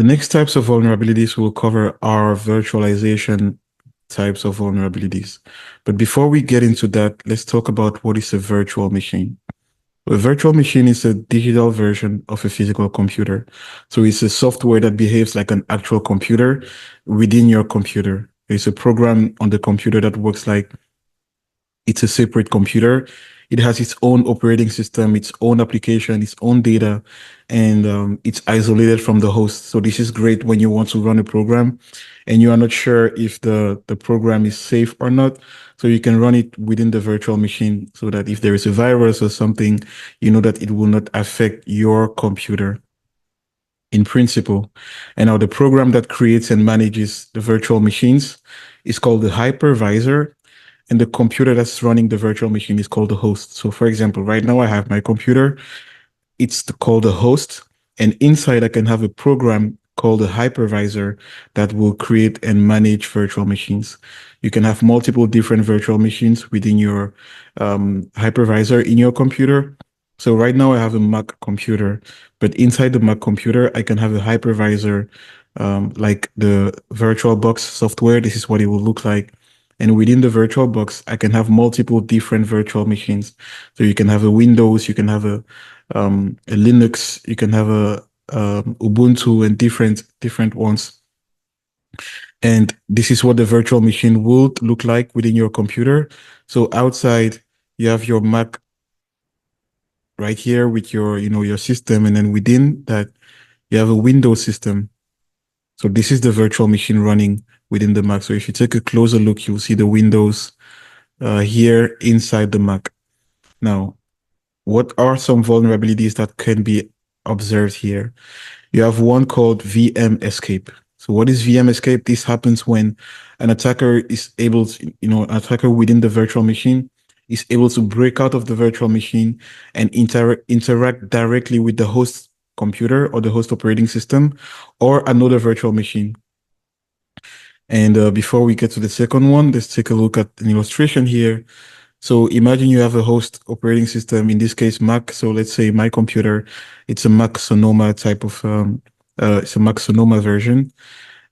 The next types of vulnerabilities we'll cover are virtualization types of vulnerabilities. But before we get into that, let's talk about what is a virtual machine. A virtual machine is a digital version of a physical computer. So it's a software that behaves like an actual computer within your computer. It's a program on the computer that works like it's a separate computer. It has its own operating system, its own application, its own data, and it's isolated from the host. So this is great when you want to run a program and you are not sure if the program is safe or not. So you can run it within the virtual machine so that if there is a virus or something, you know that it will not affect your computer in principle. And now the program that creates and manages the virtual machines is called the hypervisor. And the computer that's running the virtual machine is called the host. So for example, right now I have my computer, it's called the host, and inside I can have a program called a hypervisor that will create and manage virtual machines. You can have multiple different virtual machines within your hypervisor in your computer. So right now I have a Mac computer, but inside the Mac computer, I can have a hypervisor like the VirtualBox software. This is what it will look like. And within the VirtualBox, I can have multiple different virtual machines. So you can have a Windows, you can have a Linux, you can have a Ubuntu, and different ones. And this is what the virtual machine would look like within your computer. So outside, you have your Mac right here with your, your system, and then within that, you have a Windows system. So this is the virtual machine running within the Mac. So if you take a closer look, you'll see the Windows here inside the Mac. Now, what are some vulnerabilities that can be observed here? You have one called VM escape. So what is VM escape? This happens when an attacker is able to, an attacker within the virtual machine is able to break out of the virtual machine and interact directly with the host computer or the host operating system or another virtual machine. And before we get to the second one, let's take a look at an illustration here. So imagine you have a host operating system, in this case, Mac. So let's say my computer, it's a Mac Sonoma type of, it's a Mac Sonoma version.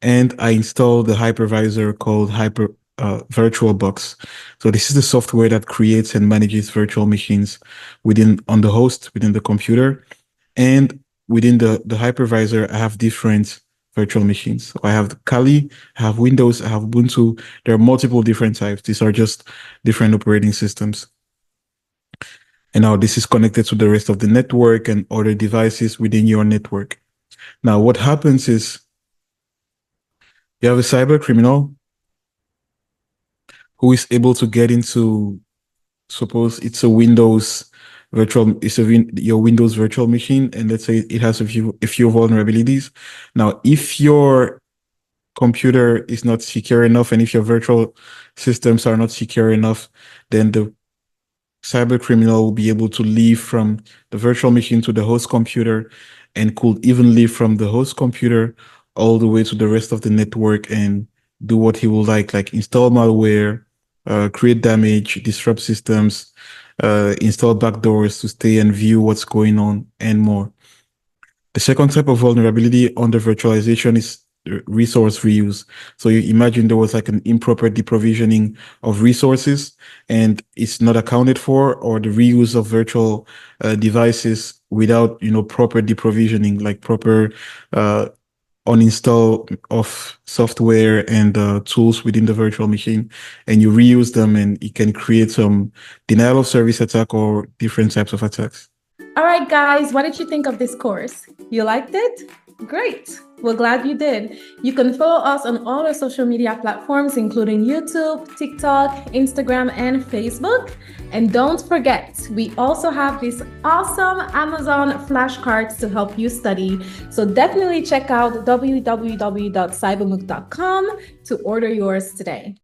And I install the hypervisor called VirtualBox. So this is the software that creates and manages virtual machines on the host, within the computer. And within the hypervisor, I have different virtual machines. So I have Kali, I have Windows, I have Ubuntu. There are multiple different types. These are just different operating systems. And now this is connected to the rest of the network and other devices within your network. Now, what happens is you have a cyber criminal who is able to get into, suppose it's a Windows your Windows virtual machine, and let's say it has a few vulnerabilities. Now, if your computer is not secure enough, and if your virtual systems are not secure enough, then the cyber criminal will be able to leave from the virtual machine to the host computer, and could even leave from the host computer all the way to the rest of the network and do what he will like install malware, create damage, disrupt systems, install backdoors to stay and view what's going on, and more. The second type of vulnerability under virtualization is resource reuse. So you imagine there was like an improper deprovisioning of resources and it's not accounted for, or the reuse of virtual devices without, proper deprovisioning, like proper uninstall of software and tools within the virtual machine, and you reuse them, and it can create some denial of service attack or different types of attacks. All right, guys, what did you think of this course? You liked it? Great. We're glad you did. You can follow us on all our social media platforms, including YouTube, TikTok, Instagram, and Facebook. And don't forget, we also have these awesome Amazon flashcards to help you study. So definitely check out www.cybermuk.com to order yours today.